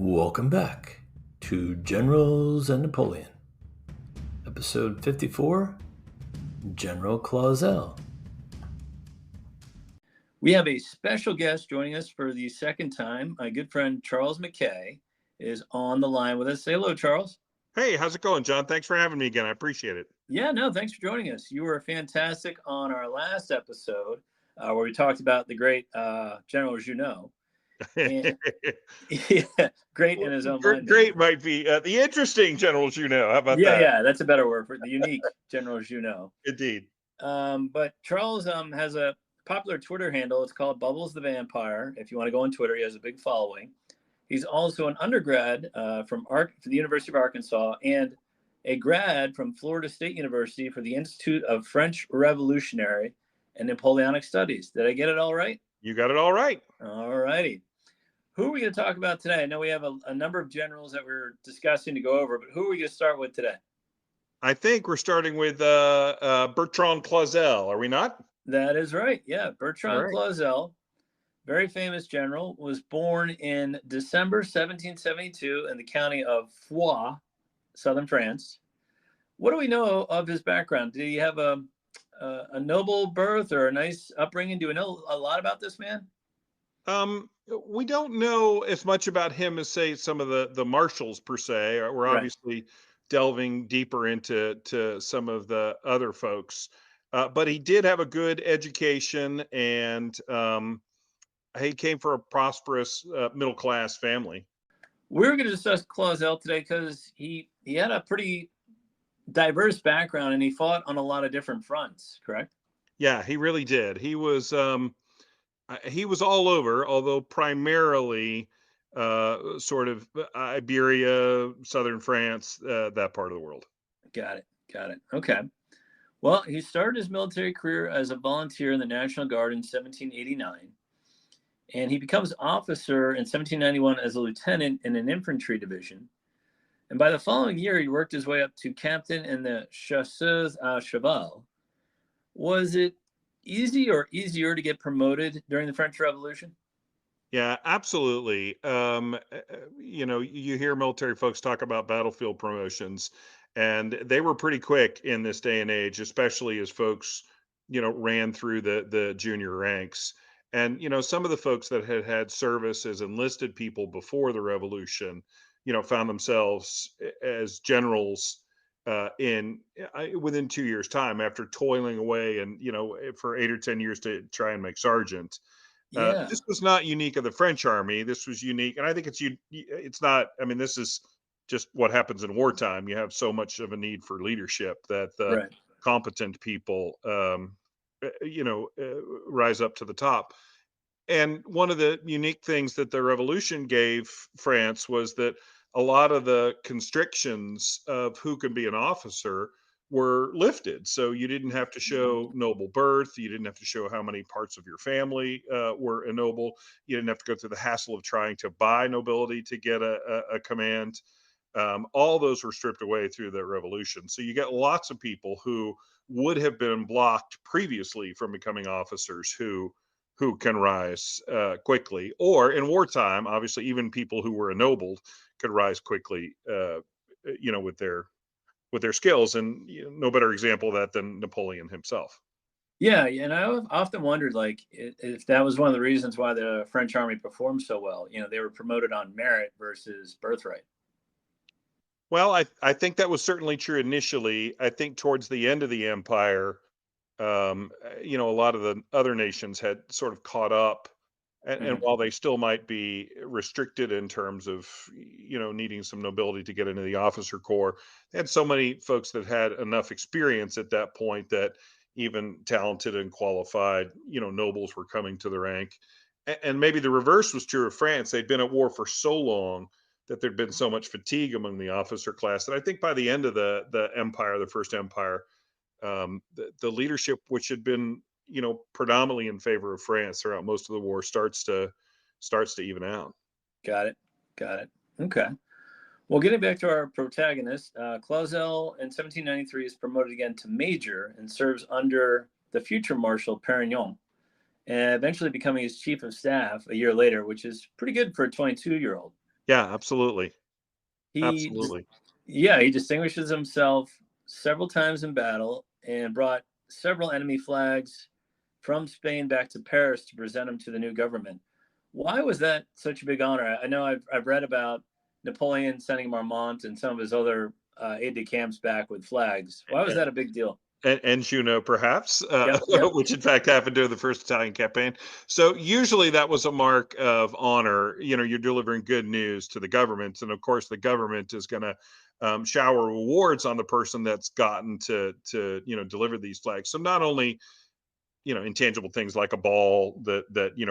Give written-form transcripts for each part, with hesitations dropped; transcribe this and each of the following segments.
Welcome back to Generals and Napoleon, episode 54, General Clauzel. We have a special guest joining us for the second time. My good friend Charles Mackay is on the line with us. Say hello, Charles. Hey, how's it going, John? Thanks for having me again. I appreciate it. Yeah, no, thanks for joining us. You were fantastic on our last episode where we talked about the great General Junot. And, yeah, great in his own mind. Great might be the interesting General Junot. How about that? Yeah, that's a better word for the unique General Junot. Indeed. But Charles has a popular Twitter handle. It's called Bubbles the Vampire. If you want to go on Twitter, he has a big following. He's also an undergrad from the University of Arkansas and a grad from Florida State University for the Institute of French Revolutionary and Napoleonic Studies. Did I get it all right? You got it all right. All righty. Who are we going to talk about today? I know we have a number of generals that we're discussing to go over, but who are we going to start with today? I think we're starting with Bertrand Clauzel, are we not? That is right. Yeah, Bertrand Clauzel, very famous general, was born in December 1772 in the county of Foix, southern France. What do we know of his background? Did he have a noble birth or a nice upbringing? Do we know a lot about this man? We don't know as much about him as, say, some of the marshals per se. We're obviously delving deeper into some of the other folks. But he did have a good education, and he came from a prosperous middle-class family. We're going to discuss Clauzel today because he had a pretty diverse background, and he fought on a lot of different fronts, correct? Yeah, he really did. He was all over, although primarily sort of Iberia, southern France, that part of the world. Got it. Okay. Well, he started his military career as a volunteer in the National Guard in 1789, and he becomes officer in 1791 as a lieutenant in an infantry division. And by the following year, he worked his way up to captain in the Chasseurs à Cheval. Was it easy or easier to get promoted during the French Revolution? Yeah, absolutely. You hear military folks talk about battlefield promotions, and they were pretty quick in this day and age, especially as folks, ran through the junior ranks. And, some of the folks that had service as enlisted people before the revolution, found themselves as generals within 2 years' time after toiling away and, for 8 or 10 years to try and make sergeant. This was not unique of the French army. This was unique. And I think it's not, this is just what happens in wartime. You have so much of a need for leadership that the competent people, rise up to the top. And one of the unique things that the revolution gave France was that a lot of the constrictions of who can be an officer were lifted. So you didn't have to show noble birth. You didn't have to show how many parts of your family were ennobled. You didn't have to go through the hassle of trying to buy nobility to get a command. All those were stripped away through the revolution. So you get lots of people who would have been blocked previously from becoming officers who can rise quickly. Or in wartime, obviously, even people who were ennobled could rise quickly, with their skills. And no better example of that than Napoleon himself. Yeah, and I've often wondered, if that was one of the reasons why the French army performed so well. They were promoted on merit versus birthright. Well, I think that was certainly true initially. I think towards the end of the empire, a lot of the other nations had sort of caught up. And while they still might be restricted in terms of, needing some nobility to get into the officer corps, they had so many folks that had enough experience at that point that even talented and qualified, nobles were coming to the rank. And maybe the reverse was true of France. They'd been at war for so long that there'd been so much fatigue among the officer class that I think by the end of the empire, the First Empire, the leadership, which had been predominantly in favor of France throughout most of the war, starts to even out. Got it. Okay. Well, getting back to our protagonist, Clauzel in 1793 is promoted again to major and serves under the future Marshal Perignon, and eventually becoming his chief of staff a year later, which is pretty good for a 22-year-old. Yeah, absolutely. He, Absolutely. yeah, he distinguishes himself several times in battle and brought several enemy flags from Spain back to Paris to present them to the new government. Why was that such a big honor? I know I've read about Napoleon sending Marmont and some of his other aide-de-camps back with flags. Why was that a big deal? And Juno, perhaps, Yep, yep. which in fact happened during the first Italian campaign. So usually that was a mark of honor. You're delivering good news to the government, and of course the government is going to shower rewards on the person that's gotten to deliver these flags. So not only intangible things like a ball that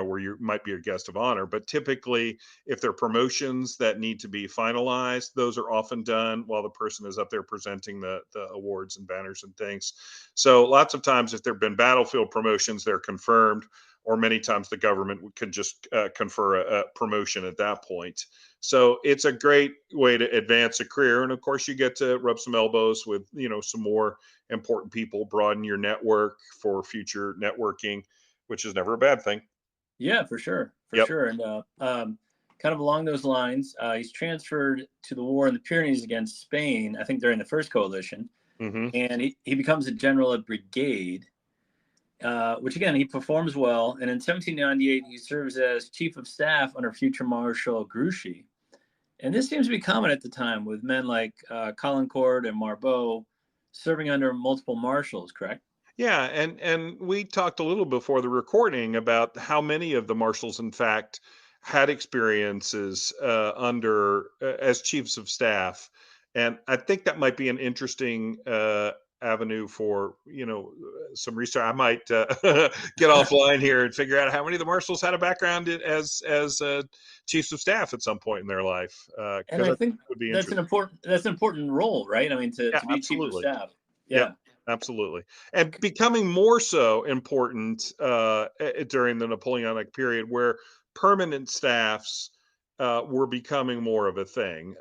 where you might be a guest of honor, but typically if they're promotions that need to be finalized, those are often done while the person is up there presenting the awards and banners and things. So lots of times if there have been battlefield promotions, they're confirmed, or many times the government can just confer a promotion at that point. So it's a great way to advance a career, and of course you get to rub some elbows with some more important people, broaden your network for future networking, which is never a bad thing. Yeah, for sure, for Yep. sure. And kind of along those lines, he's transferred to the war in the Pyrenees against Spain, I think during the first coalition, Hmm. and he becomes a general of brigade, which again, he performs well. And in 1798, he serves as chief of staff under future Marshal Grouchy. And this seems to be common at the time with men like Caulaincourt and Marbot serving under multiple marshals, correct? Yeah, and we talked a little before the recording about how many of the marshals, in fact, had experiences under as chiefs of staff, and I think that might be an interesting avenue for some research. I might get offline here and figure out how many of the marshals had a background as chiefs of staff at some point in their life, And because I I think think it would be that's an interesting. important role, right? I mean, Yeah, to be chief of absolutely. staff. Yep, Yeah. absolutely. And becoming more so important during the Napoleonic period, where permanent staffs were becoming more of a thing.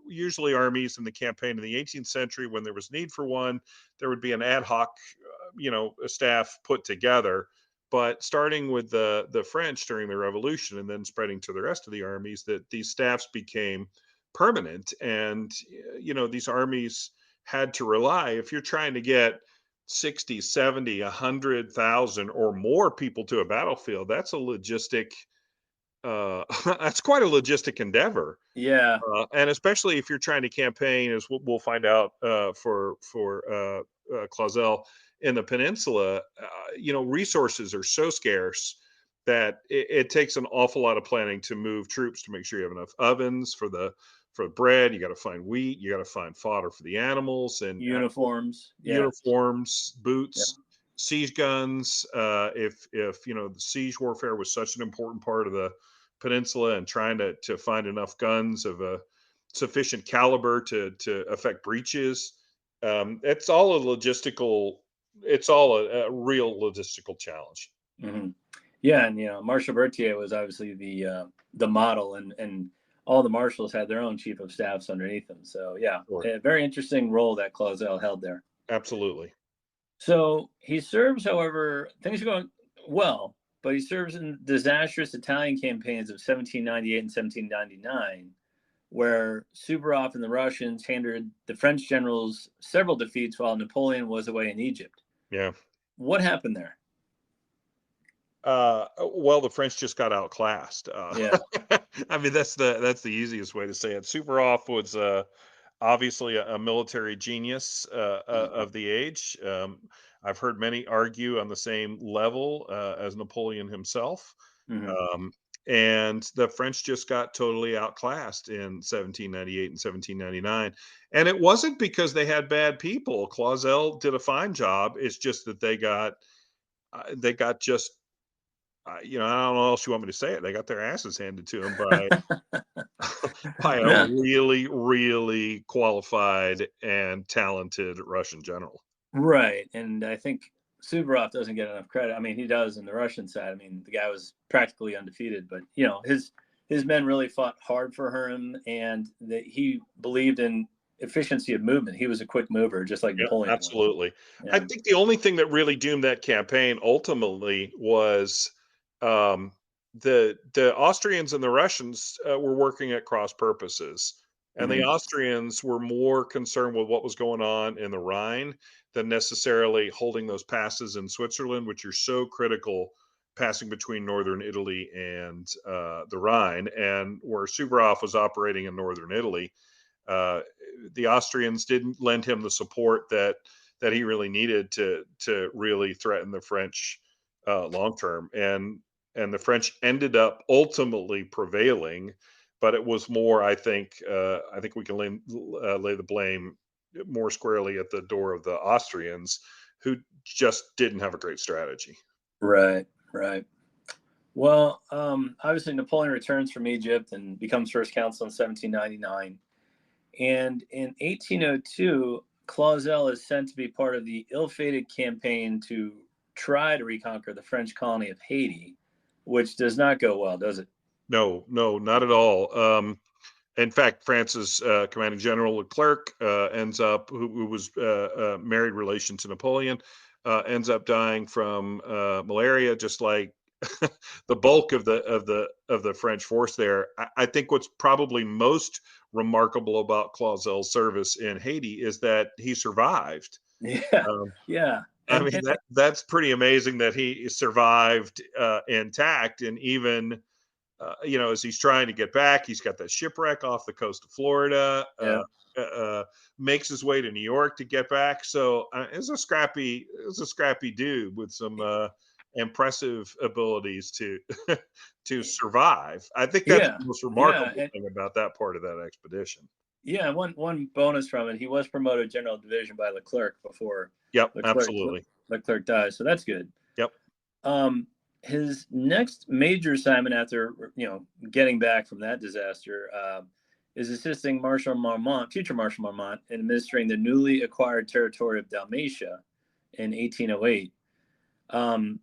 Usually, armies in the campaign in the 18th century, when there was need for one, there would be an ad hoc, a staff put together. But starting with the French during the Revolution, and then spreading to the rest of the armies, that these staffs became permanent, and these armies had to rely, if you're trying to get 60, 70, 100,000 or more people to a battlefield, that's a logistic that's quite a logistic endeavor. Yeah. And especially if you're trying to campaign, as we'll find out for Clauzel in the peninsula, resources are so scarce that it takes an awful lot of planning to move troops, to make sure you have enough ovens for bread. You got to find wheat, you got to find fodder for the animals, and Uniforms. Yeah. uniforms, Yeah. boots, siege guns. If the siege warfare was such an important part of the peninsula, and trying to find enough guns of a sufficient caliber to affect breaches, it's all a logistical. It's all a real logistical challenge. Hmm. Yeah, and Marshal Berthier was obviously the model, and all the marshals had their own chief of staffs underneath them. So yeah, Sure. a very interesting role that Clauzel held there. Absolutely. So he serves, however, things are going well, but he serves in disastrous Italian campaigns of 1798 and 1799, where Suvorov and the Russians handed the French generals several defeats while Napoleon was away in Egypt. Yeah. What happened there? Well, the French just got outclassed. Yeah. I mean, that's the easiest way to say it. Suvorov was obviously a military genius of the age. I've heard many argue on the same level as Napoleon himself. Mm-hmm. Um, and the French just got totally outclassed in 1798 and 1799. And it wasn't because they had bad people. Clauzel did a fine job. It's just that they got just I don't know how else you want me to say it. They got their asses handed to them by by a Yeah. really, really qualified and talented Russian general. Right. And I think Suvorov doesn't get enough credit. I mean, he does in the Russian side. I mean, the guy was practically undefeated, but his men really fought hard for him, and that he believed in efficiency of movement. He was a quick mover, just like Yeah, Napoleon was. absolutely. I Yeah. think the only thing that really doomed that campaign ultimately was um, the Austrians and the Russians were working at cross purposes. And the Austrians were more concerned with what was going on in the Rhine than necessarily holding those passes in Switzerland, which are so critical, passing between northern Italy and the Rhine. And where Suvorov was operating in northern Italy, the Austrians didn't lend him the support that he really needed to really threaten the French long term. And the French ended up ultimately prevailing. But it was more, I think we can lay the blame more squarely at the door of the Austrians, who just didn't have a great strategy. Right. Well, obviously Napoleon returns from Egypt and becomes first consul in 1799. And in 1802, Clauzel is sent to be part of the ill-fated campaign to try to reconquer the French colony of Haiti, which does not go well, does it? No, not at all. In fact, France's commanding general Leclerc ends up, who was married relation to Napoleon, ends up dying from malaria, just like the bulk of the French force there. I think what's probably most remarkable about Clauzel's service in Haiti is that he survived. Yeah. I mean, that's pretty amazing that he survived intact, and even as he's trying to get back, he's got that shipwreck off the coast of Florida. Makes his way to New York to get back. So it's a scrappy dude with some impressive abilities to survive. I think that's the most remarkable thing about that part of that expedition. Yeah, one bonus from it, he was promoted general division by Leclerc before. Absolutely. Leclerc dies, so that's good. Yep. His next major assignment after getting back from that disaster is assisting future Marshal Marmont, in administering the newly acquired territory of Dalmatia in 1808.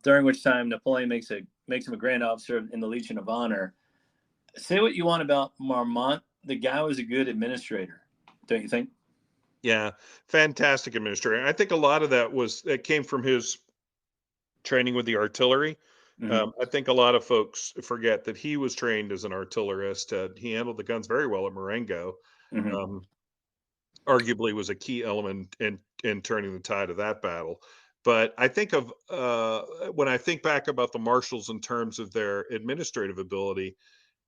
During which time Napoleon makes him a grand officer in the Legion of Honor. Say what you want about Marmont, the guy was a good administrator, don't you think? Yeah, fantastic administrator. I think a lot of that came from his training with the artillery. I think a lot of folks forget that he was trained as an artillerist. He handled the guns very well at Marengo. Arguably was a key element in turning the tide of that battle. But I think of when I think back about the marshals in terms of their administrative ability,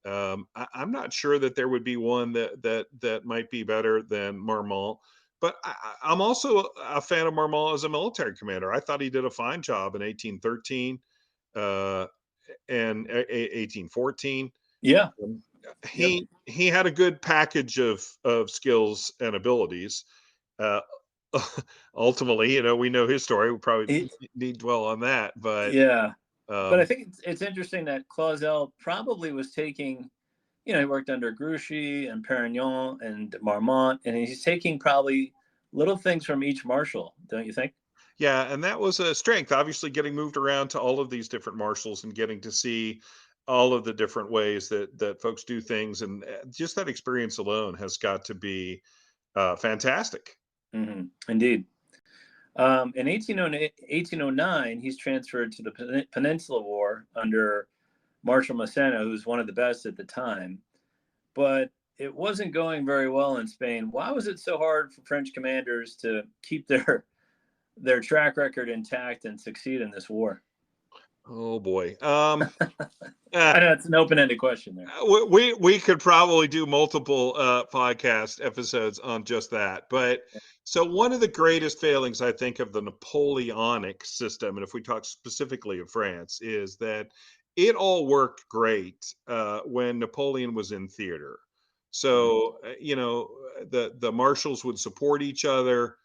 I'm not sure that there would be one that might be better than Marmont. But I'm also a fan of Marmont as a military commander. I thought he did a fine job in 1813 and 1814. Yeah. He had a good package of skills and abilities. Ultimately, we know his story. We probably need to dwell on that, but but I think it's interesting that Clauzel probably was taking, he worked under Grouchy and Perignon and Marmont, and he's taking probably little things from each marshal, don't you think? Yeah, and that was a strength, obviously, getting moved around to all of these different marshals and getting to see all of the different ways that folks do things. And just that experience alone has got to be fantastic. Indeed. In 1809, he's transferred to the Peninsula War under Marshal Massena, who's one of the best at the time. But it wasn't going very well in Spain. Why was it so hard for French commanders to keep their track record intact and succeed in this war? Oh boy. I know it's an open-ended question there. We could probably do multiple podcast episodes on just that. But so one of the greatest failings, I think, of the Napoleonic system, and if we talk specifically of France, is that it all worked great when Napoleon was in theater. So, the marshals would support each other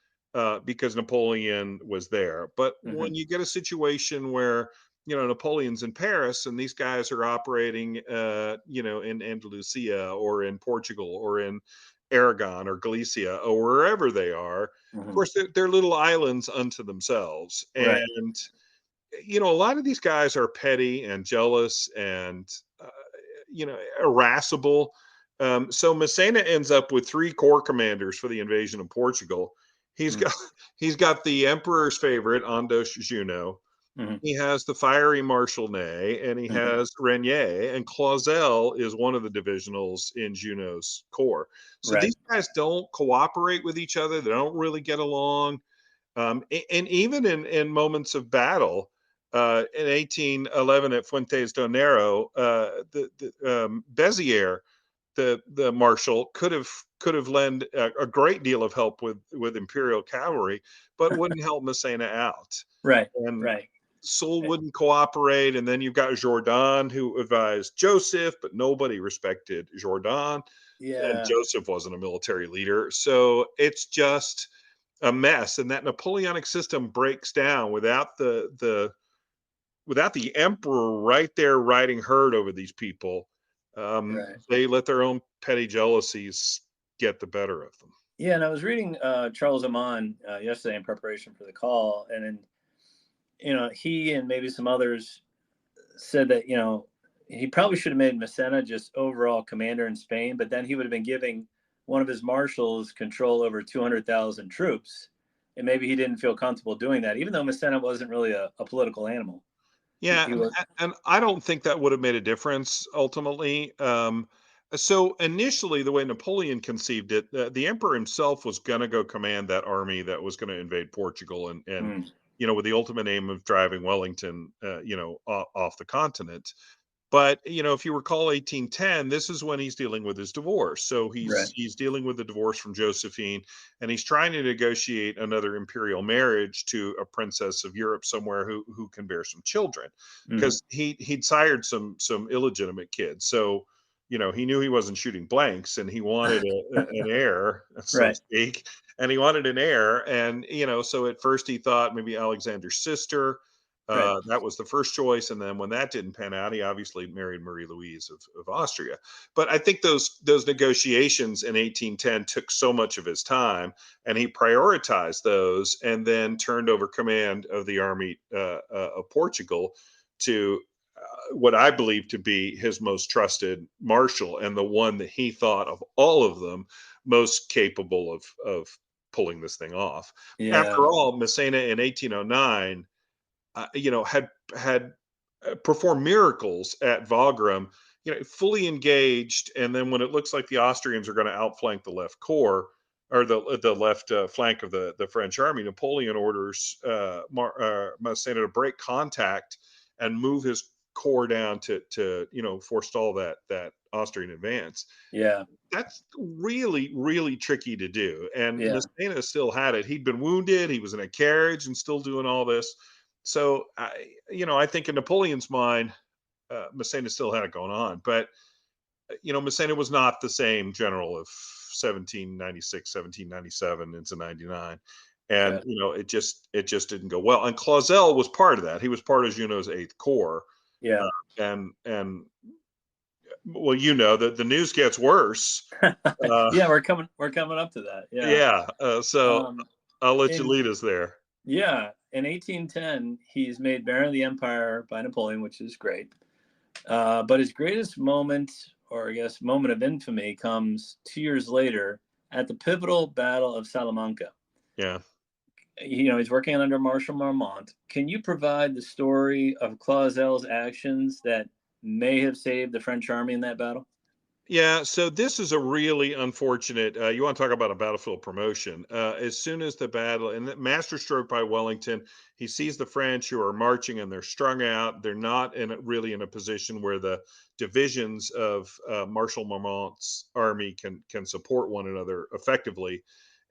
because Napoleon was there. But when you get a situation where, Napoleon's in Paris and these guys are operating, in Andalusia or in Portugal or in Aragon or Galicia or wherever they are, of course, they're little islands unto themselves. Right. And, a lot of these guys are petty and jealous and, irascible. So Massena ends up with 3 corps commanders for the invasion of Portugal. He's got the emperor's favorite, Andos Junot. Mhm. He has the fiery Marshal Ney, and he Mhm. has Renier, and Clauzel is one of the divisionals in Junot's corps. So Right. these guys don't cooperate with each other. They don't really get along. And even in moments of battle, in 1811 at Fuentes do Nero, Bezier, the marshal, could have lent a great deal of help with imperial cavalry, but wouldn't help Massena out. Right. And Right. Soult wouldn't cooperate, and then you've got Jourdan, who advised Joseph, but nobody respected Jourdan, and Yeah. Joseph wasn't a military leader. So it's just a mess, and that Napoleonic system breaks down without the emperor right there riding herd over these people. Right. They let their own petty jealousies get the better of them. Yeah, and I was reading Charles Mackay yesterday in preparation for the call, and then he and maybe some others said that he probably should have made Massena just overall commander in Spain, but then he would have been giving one of his marshals control over 200,000 troops, and maybe he didn't feel comfortable doing that, even though Massena wasn't really a political animal. Yeah, He was and I don't think that would have made a difference ultimately. So initially, the way Napoleon conceived it, the emperor himself was going to go command that army that was going to invade Portugal, and mm, with the ultimate aim of driving Wellington, off the continent. But if you recall 1810, this is when he's dealing with his divorce. So he's right. he's dealing with the divorce from Josephine, and he's trying to negotiate another imperial marriage to a princess of Europe somewhere who can bear some children, Mm, because he'd sired some illegitimate kids. So he knew he wasn't shooting blanks, and he wanted an heir, so to right. speak, and he wanted an heir, and so at first he thought maybe Alexander's sister. Right. That was the first choice, and then when that didn't pan out, he obviously married Marie Louise of Austria. But I think those negotiations in 1810 took so much of his time, and he prioritized those, and then turned over command of the army of Portugal to what I believe to be his most trusted marshal, and the one that he thought of all of them most capable of pulling this thing off. Yeah. After all, Massena in 1809 had performed miracles at Wagram, fully engaged. And then when it looks like the Austrians are going to outflank the left corps, or the left flank of the French army, Napoleon orders Massena to break contact and move his corps down to forestall that Austrian advance. Yeah. That's really, really tricky to do. And Yeah. Massena still had it. He'd been wounded. He was in a carriage and still doing all this. So I think in Napoleon's mind, Massena still had it going on. But Massena was not the same general of 1796, 1797 into 99. And Yeah. it just didn't go well. And Clauzel was part of that. He was part of Junot's Eighth Corps. Yeah. And well, the news gets worse. Uh, Yeah, we're coming up to that. Yeah. yeah. So Um, I'll let you in lead us there. Yeah, in 1810, he's made Baron of the Empire by Napoleon, which is great. But his greatest moment, or I guess moment of infamy, comes 2 years later at the pivotal Battle of Salamanca. Yeah. He's working under Marshal Marmont. Can you provide the story of Clauzel's actions that may have saved the French army in that battle? Yeah, so this is a really unfortunate. You want to talk about a battlefield promotion? As soon as the battle and the masterstroke by Wellington, he sees the French who are marching and they're strung out. They're not really in a position where the divisions of Marshal Marmont's army can support one another effectively,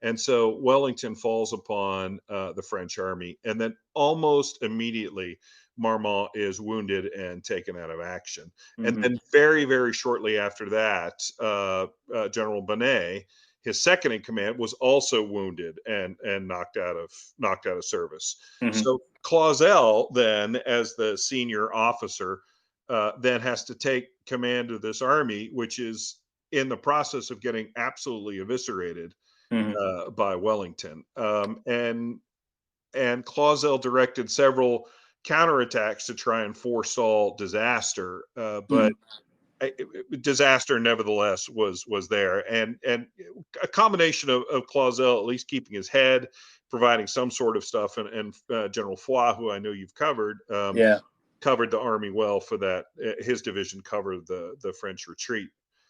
and so Wellington falls upon the French army, and then almost immediately Marmont is wounded and taken out of action. And Mm-hmm. then very, very shortly after that, General Bonnet, his second in command, was also wounded and knocked out of service. Mm-hmm. So Clauzel, then, as the senior officer, then has to take command of this army, which is in the process of getting absolutely eviscerated Mm-hmm. by Wellington. And Clauzel directed several counterattacks to try and forestall disaster, but disaster nevertheless was there, and a combination of Clauzel at least keeping his head providing some sort of stuff, and General Foy, who I know you've covered, Yeah. covered the army well for that. His division covered the French retreat.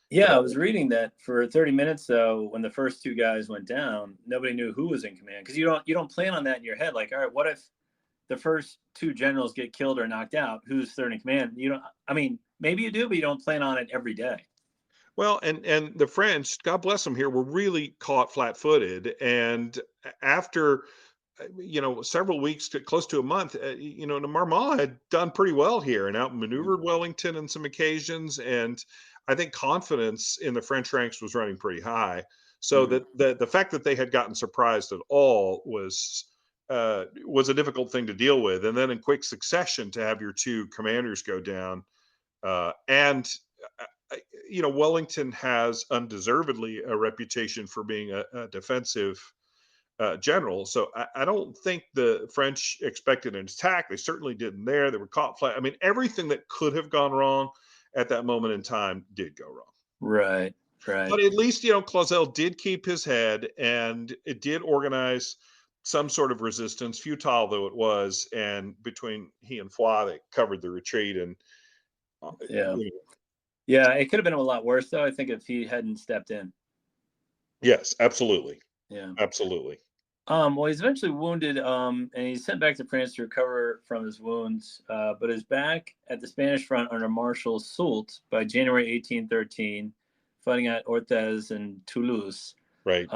Yeah, I was reading that for 30 minutes though, when the first two guys went down, nobody knew who was in command, because you don't plan on that in your head. Like, all right, what if the first two generals get killed or knocked out? Who's third in command? You don't. I mean, maybe you do, but you don't plan on it every day. Well, and the French, God bless them here, were really caught flat-footed, and after several weeks to close to a month, Marmont had done pretty well here and outmaneuvered Wellington on some occasions, and I think confidence in the French ranks was running pretty high. So that the fact that they had gotten surprised at all was a difficult thing to deal with, and then in quick succession to have your two commanders go down, and Wellington has undeservedly a reputation for being a defensive general. So I don't think the French expected an attack. They certainly didn't there. They were caught flat. I mean, everything that could have gone wrong at that moment in time did go wrong. Right. But at least, Clauzel did keep his head, and it did organize some sort of resistance, futile though it was. And between he and Foy, they covered the retreat. And yeah, it could have been a lot worse though, I think, if he hadn't stepped in. Yes, absolutely. Yeah, absolutely. Well, he's eventually wounded, and he's sent back to France to recover from his wounds, but is back at the Spanish front under Marshal Soult by January 1813, fighting at Orthez and Toulouse. Right.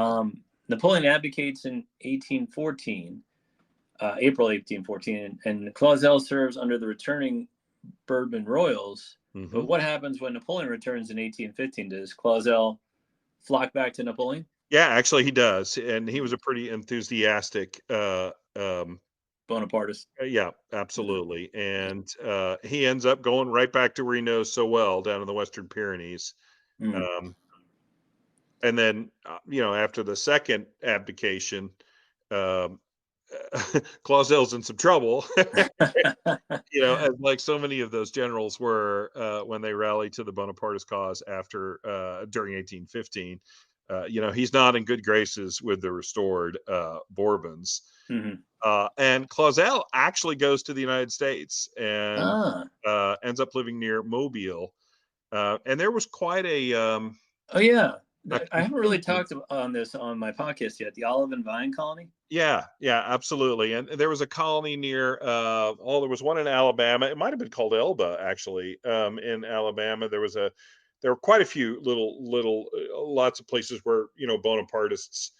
Napoleon abdicates in 1814, April 1814, and Clauzel serves under the returning Bourbon royals. Mm-hmm. But what happens when Napoleon returns in 1815? Does Clauzel flock back to Napoleon? Yeah, actually he does. And he was a pretty enthusiastic Bonapartist. Yeah, absolutely. And he ends up going right back to where he knows so well, down in the Western Pyrenees. And then, after the second abdication, Clauzel's in some trouble, as like so many of those generals were when they rallied to the Bonapartist cause during 1815. He's not in good graces with the restored Bourbons. And Clauzel actually goes to the United States and ends up living near Mobile. And there was quite a I haven't really talked on this on my podcast yet. The Olive and Vine Colony. Yeah, absolutely. And there was a colony near. There was one in Alabama. It might have been called Elba, actually. In Alabama, there were quite a few little lots of places where Bonapartists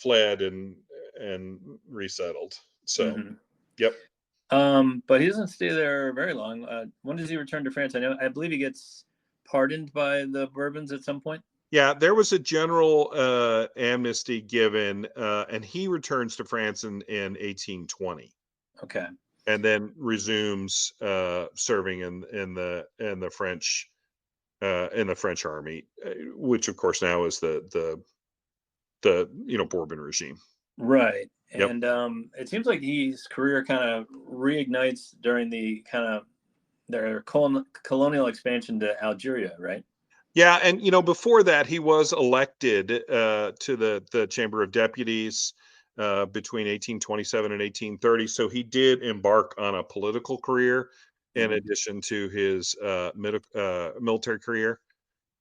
fled and resettled. So, yep. But he doesn't stay there very long. When does he return to France? I believe he gets pardoned by the Bourbons at some point. Yeah, there was a general amnesty given, and he returns to France in 1820. Okay. And then resumes serving in the French army, which of course now is the Bourbon regime. Right. Yep. And it seems like his career kind of reignites during the their colonial expansion to Algeria, right? Yeah, and before that, he was elected to the Chamber of Deputies between 1827 and 1830. So he did embark on a political career in addition to his military career.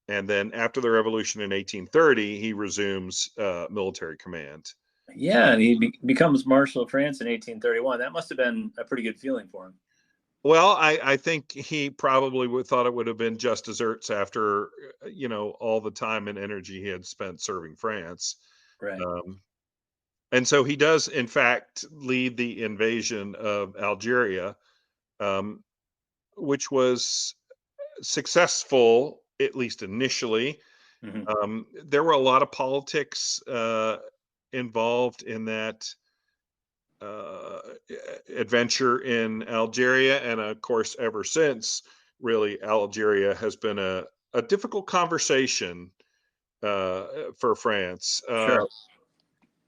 And then after the revolution in 1830, he resumes military command. Yeah, and he becomes Marshal of France in 1831. That must have been a pretty good feeling for him. Well, I think he probably thought it would have been just desserts after, all the time and energy he had spent serving France. Right. And so he does, in fact, lead the invasion of Algeria, which was successful, at least initially. There were a lot of politics involved in that adventure in Algeria, and of course ever since, really, Algeria has been a difficult conversation for France. Sure.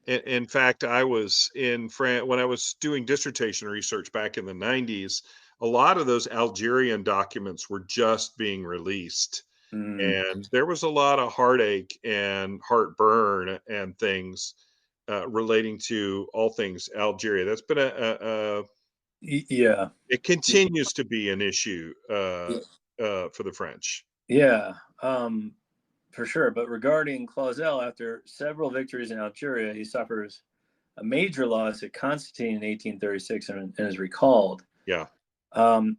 In fact, I was in France when I was doing dissertation research back in the 90s. A lot of those Algerian documents were just being released, and there was a lot of heartache and heartburn and things relating to all things Algeria. That's been Yeah. it continues to be an issue Yeah. for the French. Yeah. For sure. But regarding Clauzel, after several victories in Algeria, he suffers a major loss at Constantine in 1836 and is recalled. Yeah.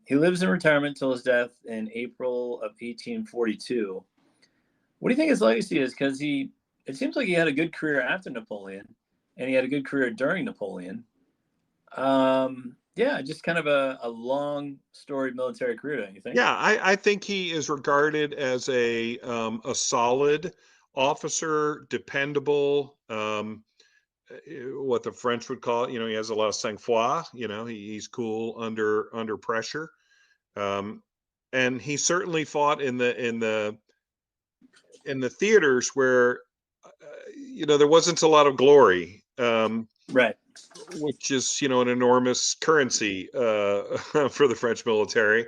He lives in retirement till his death in April of 1842. What do you think his legacy is? Because it seems like he had a good career after Napoleon, and he had a good career during Napoleon. Yeah, just kind of a long storied military career, don't you think? Yeah, I think he is regarded as a solid officer, dependable. What the French would call it. He has a lot of sang-froid. He's cool under pressure. And he certainly fought in the theaters where there wasn't a lot of glory. Right. Which is an enormous currency for the French military.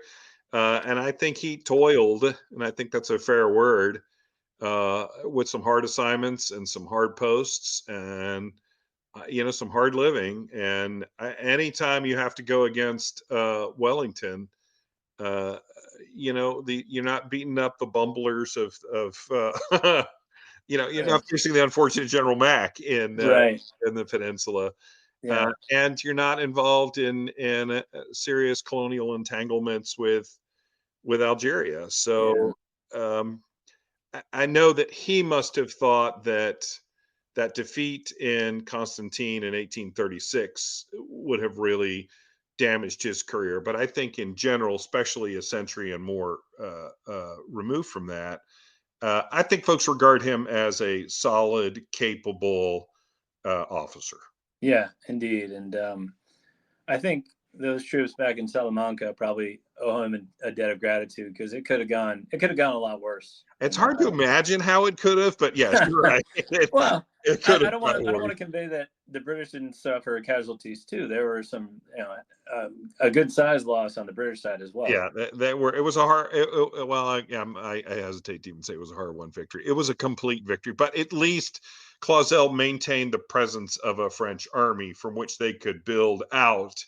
And I think he toiled, and I think that's a fair word, with some hard assignments and some hard posts and some hard living. And anytime you have to go against Wellington, you're not beating up the bumblers of you're not facing the unfortunate General Mack in the peninsula. Yeah. And you're not involved in serious colonial entanglements with Algeria. So I know that he must have thought that defeat in Constantine in 1836 would have really damaged his career. But I think in general, especially a century and more removed from that, I think folks regard him as a solid, capable officer. Yeah, indeed. And I think those troops back in Salamanca probably owe him a debt of gratitude, because it could have gone a lot worse. It's hard to imagine how it could have, but yes, you're right. Well, it could I don't want to convey that the British didn't suffer casualties too. There were some, a good size loss on the British side as well. Yeah, it was a hard. Well, I hesitate to even say it was a hard-won victory. It was a complete victory, but at least Clauzel maintained the presence of a French army from which they could build out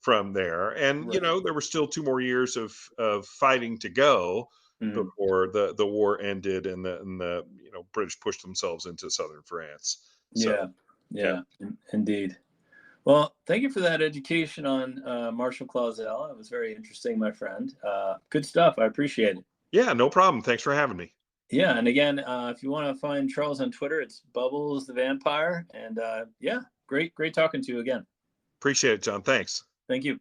from there. And there were still 2 more years of fighting to go before the war ended and the British pushed themselves into southern France. So, yeah, indeed. Well, thank you for that education on Marshal Clauzel. It was very interesting, my friend. Good stuff. I appreciate it. Yeah, no problem. Thanks for having me. Yeah, and again, if you want to find Charles on Twitter, it's Bubbles the Vampire. And yeah, great talking to you again. Appreciate it, John. Thanks. Thank you.